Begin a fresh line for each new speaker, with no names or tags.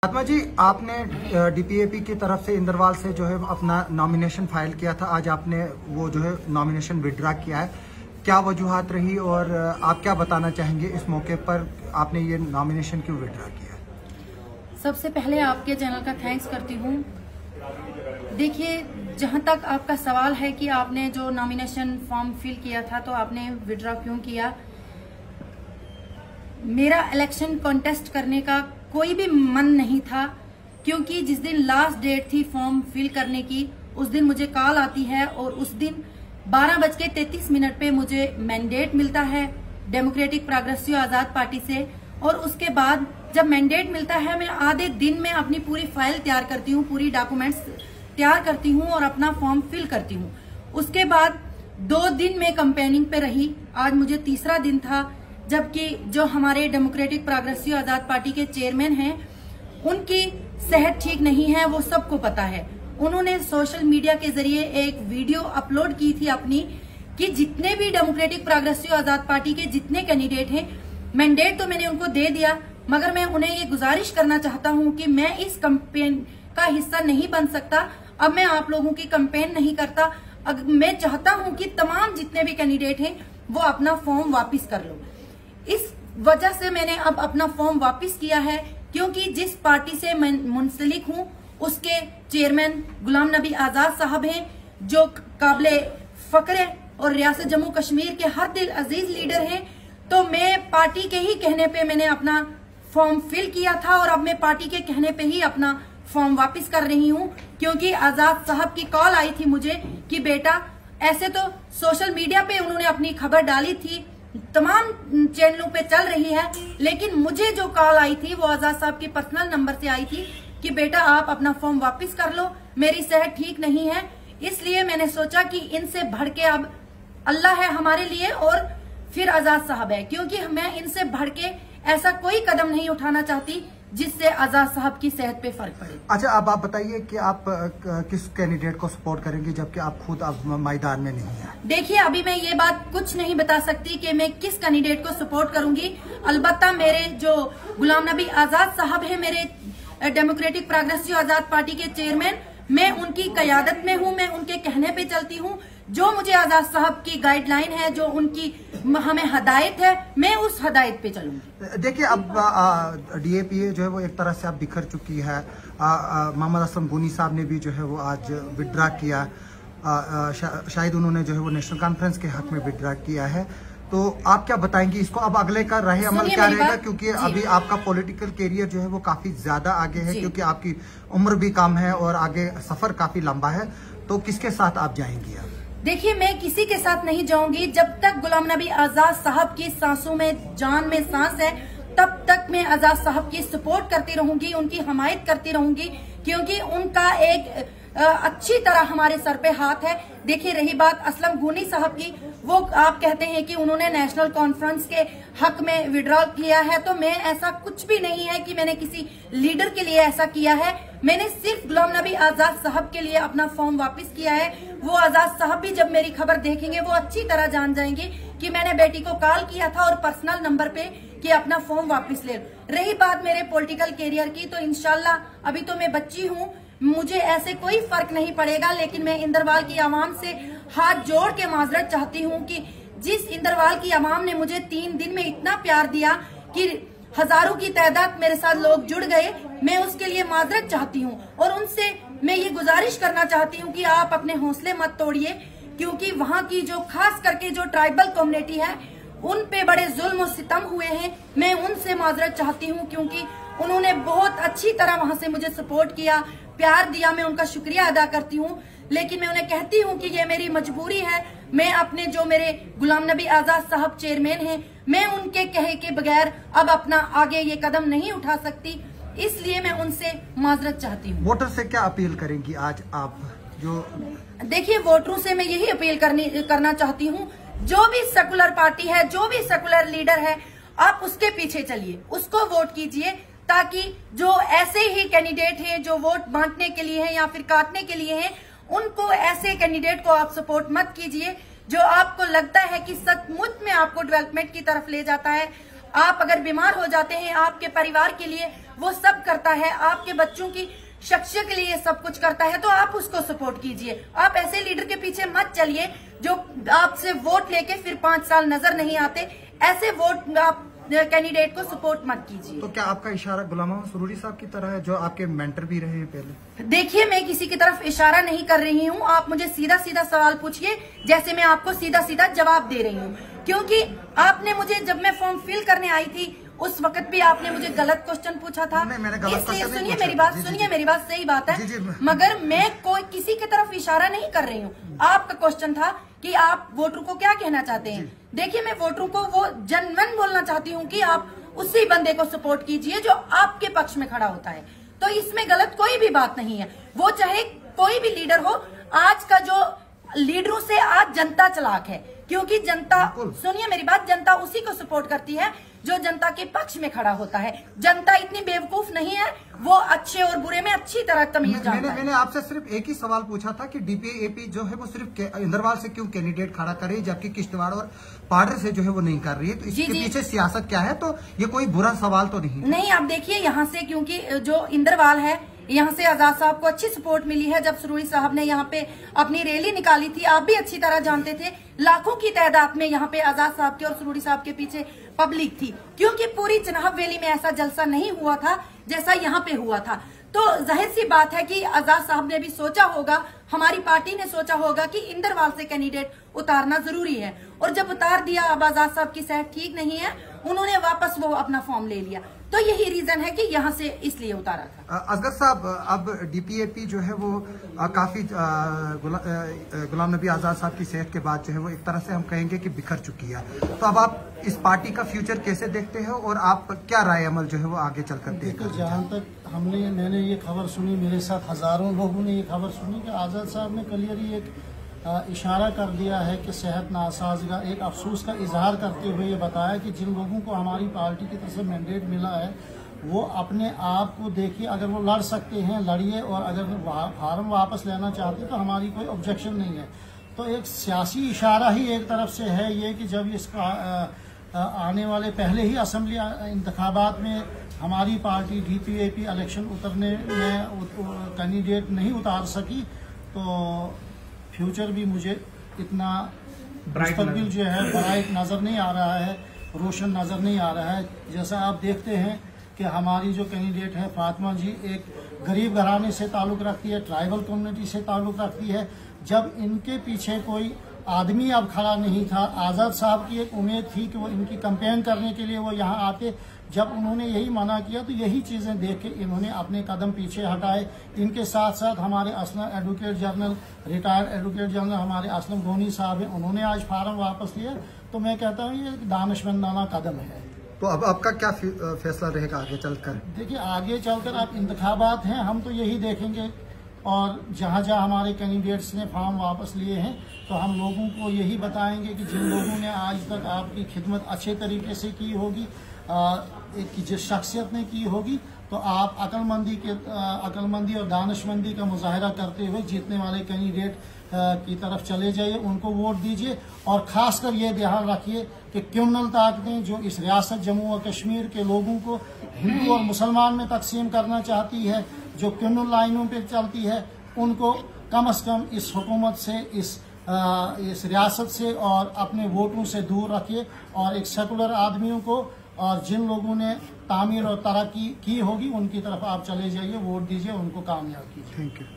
आत्मा जी, आपने डीपीएपी की तरफ से इंदरवाल से जो है अपना नॉमिनेशन फाइल किया था। आज आपने वो जो है नॉमिनेशन विड्रा किया है, क्या वजूहात रही और आप क्या बताना चाहेंगे इस मौके पर आपने ये नॉमिनेशन क्यों विड्रा किया?
सबसे पहले आपके चैनल का थैंक्स करती हूँ। देखिए, जहाँ तक आपका सवाल है कि आपने जो नॉमिनेशन फॉर्म फिल किया था तो आपने विड्रा क्यों किया, मेरा इलेक्शन कॉन्टेस्ट करने का कोई भी मन नहीं था, क्योंकि जिस दिन लास्ट डेट थी फॉर्म फिल करने की उस दिन मुझे कॉल आती है और उस दिन 12:33 पे मुझे मैंडेट मिलता है डेमोक्रेटिक प्रोग्रेसिव आजाद पार्टी से। और उसके बाद जब मैंडेट मिलता है, मैं आधे दिन में अपनी पूरी फाइल तैयार करती हूँ, पूरी डॉक्यूमेंट्स तैयार करती हूँ और अपना फॉर्म फिल करती हूँ। उसके बाद 2 दिन में कैंपेनिंग पे रही, आज मुझे तीसरा दिन था, जबकि जो हमारे डेमोक्रेटिक प्रोग्रेसिव आजाद पार्टी के चेयरमैन हैं उनकी सेहत ठीक नहीं है, वो सबको पता है। उन्होंने सोशल मीडिया के जरिए एक वीडियो अपलोड की थी अपनी कि जितने भी डेमोक्रेटिक प्रोग्रेसिव आजाद पार्टी के जितने कैंडिडेट हैं, मैंडेट तो मैंने उनको दे दिया, मगर मैं उन्हें ये गुजारिश करना चाहता हूं कि मैं इस कैंपेन का हिस्सा नहीं बन सकता। अब मैं आप लोगों की कैंपेन नहीं करता। मैं चाहता हूं कि तमाम जितने भी कैंडिडेट हैं वो अपना फॉर्म वापिस कर लो। इस वजह से मैंने अब अपना फॉर्म वापस किया है, क्योंकि जिस पार्टी से मैं मुंसलिक हूं उसके चेयरमैन गुलाम नबी आजाद साहब हैं, जो काबिले फक्र है और रियासत जम्मू कश्मीर के हर दिल अजीज लीडर हैं। तो मैं पार्टी के ही कहने पे मैंने अपना फॉर्म फिल किया था और अब मैं पार्टी के कहने पे ही अपना फॉर्म वापस कर रही हूं, क्योंकि आजाद साहब की कॉल आई थी मुझे कि बेटा, ऐसे तो सोशल मीडिया पे उन्होंने अपनी खबर डाली थी, तमाम चैनलों पे चल रही है, लेकिन मुझे जो कॉल आई थी वो आजाद साहब के पर्सनल नंबर से आई थी कि बेटा आप अपना फॉर्म वापस कर लो, मेरी सेहत ठीक नहीं है। इसलिए मैंने सोचा कि इनसे बढ़ के अब अल्लाह है हमारे लिए और फिर आजाद साहब है, क्योंकि मैं इनसे बढ़ के ऐसा कोई कदम नहीं उठाना चाहती जिससे आजाद साहब की सेहत पे फर्क पड़े।
अच्छा, अब आप बताइए कि आप किस कैंडिडेट को सपोर्ट करेंगे, जबकि आप खुद अब मैदान में नहीं हैं?
देखिए, अभी मैं ये बात कुछ नहीं बता सकती कि मैं किस कैंडिडेट को सपोर्ट करूंगी। अलबत्ता मेरे जो गुलाम नबी आजाद साहब है, मेरे डेमोक्रेटिक प्रोग्रेसिव आजाद पार्टी के चेयरमैन, मैं उनकी कयादत में हूं, मैं उनके कहने पे चलती हूं। जो मुझे आजाद साहब की गाइडलाइन है, जो उनकी हमें हदायत है, मैं उस हदायत पे चलूंगी।
देखिए, अब डीएपीए जो है वो एक तरह से अब बिखर चुकी है। मोहम्मद असलम गूनी साहब ने भी जो है वो आज विड्रा किया, शायद उन्होंने जो है वो नेशनल कॉन्फ्रेंस के हक में विड्रा किया है। तो आप क्या बताएंगे इसको, अब अगले का रहे अमल क्या रहेगा? क्योंकि अभी आपका पॉलिटिकल कैरियर जो है वो काफी ज्यादा आगे है, क्योंकि आपकी उम्र भी कम है और आगे सफर काफी लंबा है, तो किसके साथ आप जाएंगी? आप
देखिए, मैं किसी के साथ नहीं जाऊंगी। जब तक गुलाम नबी आजाद साहब की सांसों में जान में सांस है, तब तक मैं आजाद साहब की सपोर्ट करती रहूंगी, उनकी हमायत करती रहूंगी, क्योंकि उनका एक अच्छी तरह हमारे सर पे हाथ है। देखिए, रही बात असलम गूनी साहब की, वो आप कहते हैं कि उन्होंने नेशनल कॉन्फ्रेंस के हक में विड्रॉ किया है, तो मैं ऐसा कुछ भी नहीं है कि मैंने किसी लीडर के लिए ऐसा किया है। मैंने सिर्फ गुलाम नबी आजाद साहब के लिए अपना फॉर्म वापस किया है। वो आजाद साहब भी जब मेरी खबर देखेंगे वो अच्छी तरह जान जाएंगे कि मैंने बेटी को कॉल किया था और पर्सनल नंबर पे कि अपना फॉर्म वापस ले। रही बात मेरे पॉलिटिकल कैरियर की, तो इंशाल्लाह अभी तो मैं बच्ची हूँ, मुझे ऐसे कोई फर्क नहीं पड़ेगा, लेकिन मैं इंदरवाल की आवाम से हाथ जोड़ के माजरत चाहती हूँ कि जिस इंदरवाल की आवाम ने मुझे 3 दिन में इतना प्यार दिया कि हजारों की तादाद मेरे साथ लोग जुड़ गए, मैं उसके लिए माजरत चाहती हूँ। और उनसे मैं ये गुजारिश करना चाहती हूँ कि आप अपने हौसले मत तोड़िए, क्योंकि वहाँ की जो खास करके जो ट्राइबल कम्युनिटी है उन पे बड़े जुल्म और सितम हुए हैं। मैं उनसे माजरत चाहती हूँ, क्योंकि उन्होंने बहुत अच्छी तरह वहाँ से मुझे सपोर्ट किया, प्यार दिया, मैं उनका शुक्रिया अदा करती हूँ। लेकिन मैं उन्हें कहती हूँ कि ये मेरी मजबूरी है, मैं अपने जो मेरे गुलाम नबी आजाद साहब चेयरमैन हैं, मैं उनके कहे के बगैर अब अपना आगे ये कदम नहीं उठा सकती, इसलिए मैं उनसे माजरत चाहती हूँ।
वोटर से क्या अपील करेंगी आज आप? जो
देखिए, वोटरों से मैं यही अपील करना चाहती हूँ, जो भी सेकुलर पार्टी है, जो भी सेकुलर लीडर है, आप उसके पीछे चलिए, उसको वोट कीजिए, ताकि जो ऐसे ही कैंडिडेट हैं जो वोट बांटने के लिए हैं या फिर काटने के लिए हैं, उनको ऐसे कैंडिडेट को आप सपोर्ट मत कीजिए जो आपको लगता है कि सचमुच में आपको डेवलपमेंट की तरफ ले जाता है। आप अगर बीमार हो जाते हैं, आपके परिवार के लिए वो सब करता है, आपके बच्चों की शिक्षा के लिए सब कुछ करता है, तो आप उसको सपोर्ट कीजिए। आप ऐसे लीडर के पीछे मत चलिए जो आपसे वोट लेके फिर 5 साल नजर नहीं आते। ऐसे वोट आप कैंडिडेट को सपोर्ट मत कीजिए।
तो क्या आपका इशारा गुलाम मोहम्मद सुरूरी साहब की तरह है, जो आपके मेंटर भी रहे हैं पहले?
देखिए, मैं किसी की तरफ इशारा नहीं कर रही हूँ। आप मुझे सीधा सीधा सवाल पूछिए, जैसे मैं आपको सीधा सीधा जवाब दे रही हूँ। क्योंकि आपने मुझे, जब मैं फॉर्म फिल करने आई थी, उस वक्त भी आपने मुझे गलत क्वेश्चन पूछा था। इसलिए सुनिए मेरी बात, सुनिए मेरी बात, सही बात है, मगर मैं कोई किसी की तरफ इशारा नहीं कर रही हूँ। आपका क्वेश्चन था कि आप वोटर को क्या कहना चाहते हैं। देखिए, मैं वोटरों को वो जनमन बोलना चाहती हूँ कि आप उसी बंदे को सपोर्ट कीजिए जो आपके पक्ष में खड़ा होता है। तो इसमें गलत कोई भी बात नहीं है, वो चाहे कोई भी लीडर हो। आज का जो लीडरों से आज जनता चालाक है, क्योंकि जनता, सुनिए मेरी बात, जनता उसी को सपोर्ट करती है जो जनता के पक्ष में खड़ा होता है। जनता इतनी बेवकूफ नहीं है, वो अच्छे और बुरे में अच्छी तरह तमीज जानता है।
मैंने आपसे सिर्फ एक ही सवाल पूछा था कि डीपीएपी जो है वो सिर्फ इंदरवाल से क्यों कैंडिडेट खड़ा कर रही है, जबकि किश्तवाड़ और पाडर से जो है वो नहीं कर रही है। तो इसके पीछे सियासत क्या है? तो ये कोई बुरा सवाल तो नहीं है।
नहीं, आप देखिए यहाँ से, क्योंकि जो इंदरवाल है, यहाँ से आजाद साहब को अच्छी सपोर्ट मिली है। जब सुरूरी साहब ने यहाँ पे अपनी रैली निकाली थी, आप भी अच्छी तरह जानते थे, लाखों की तादाद में यहाँ पे आजाद साहब के और सुरूरी साहब के पीछे पब्लिक थी, क्योंकि पूरी चनाब वैली में ऐसा जलसा नहीं हुआ था जैसा यहाँ पे हुआ था। तो जाहिर सी बात है कि आजाद साहब ने भी सोचा होगा, हमारी पार्टी ने सोचा होगा कि इंदरवाल से कैंडिडेट उतारना जरूरी है, और जब उतार दिया, अब आजाद साहब की सेहत ठीक नहीं है, उन्होंने वापस वो अपना फॉर्म ले लिया। तो यही रीजन है कि यहाँ से इसलिए उतारा था।
असगर साहब, अब डीपीएपी जो है वो काफी गुलाम नबी आजाद साहब की सेहत के बाद जो है वो एक तरह से हम कहेंगे कि बिखर चुकी है। तो अब आप इस पार्टी का फ्यूचर कैसे देखते हो, और आप क्या राय अमल जो है वो आगे चलकर देखते?
जहाँ तक मैंने ये खबर सुनी, मेरे साथ हजारों लोगों ने ये खबर सुनी कि आजाद साहब ने क्लियरली एक इशारा कर दिया है कि सेहत नासाजगा, एक अफसोस का इजहार करते हुए ये बताया कि जिन लोगों को हमारी पार्टी की तरफ से मैंडेट मिला है वो अपने आप को देखिए, अगर वो लड़ सकते हैं लड़िए, और अगर फार्म वापस लेना चाहते तो हमारी कोई ऑब्जेक्शन नहीं है। तो एक सियासी इशारा ही एक तरफ से है ये कि जब इसका आने वाले पहले ही असम्बली इंतखाबात में हमारी पार्टी डीपीएपी इलेक्शन उतरने में कैंडिडेट नहीं उतार सकी, तो फ्यूचर भी मुझे इतना मुस्तकबिल जो है ब्राइट नज़र नहीं आ रहा है, रोशन नज़र नहीं आ रहा है। जैसा आप देखते हैं कि हमारी जो कैंडिडेट है फातिमा जी, एक गरीब घराने से ताल्लुक़ रखती है, ट्राइबल कम्युनिटी से ताल्लुक़ रखती है। जब इनके पीछे कोई आदमी अब खड़ा नहीं था, आज़ाद साहब की एक उम्मीद थी कि वो इनकी कैंपेन करने के लिए वो यहाँ आते। जब उन्होंने यही मना किया तो यही चीज़ें देख के इन्होंने अपने कदम पीछे हटाए। इनके साथ साथ हमारे Aslam advocate general, retired advocate general हमारे असलम गोनी साहब हैं, उन्होंने आज फार्म वापस लिया। तो मैं कहता हूँ ये दानिशमंदाना कदम है।
तो अब आपका क्या फैसला रहेगा आगे चलकर?
देखिए, आगे चलकर अब इंतखाबात हैं, हम तो यही देखेंगे, और जहाँ जहाँ हमारे कैंडिडेट्स ने फॉर्म वापस लिए हैं तो हम लोगों को यही बताएंगे कि जिन लोगों ने आज तक आपकी खिदमत अच्छे तरीके से की होगी, एक जिस शख्सियत ने की होगी, तो आप अक्लमंदी और दानिशमंदी का मुजाहरा करते हुए जीतने वाले कैंडिडेट की तरफ चले जाइए, उनको वोट दीजिए। और खासकर ये ध्यान रखिए कि क्रिमिनल ताकतें जो इस रियासत जम्मू और कश्मीर के लोगों को हिंदू और मुसलमान में तकसीम करना चाहती है, जो क्रिमिनल लाइनों पे चलती है, उनको कम से कम इस हुकूमत से, इस रियासत से और अपने वोटों से दूर रखिए। और एक सेकुलर आदमियों को और जिन लोगों ने तामीर और तरक्की की होगी उनकी तरफ आप चले जाइए, वोट दीजिए, उनको कामयाब कीजिए।
Thank you.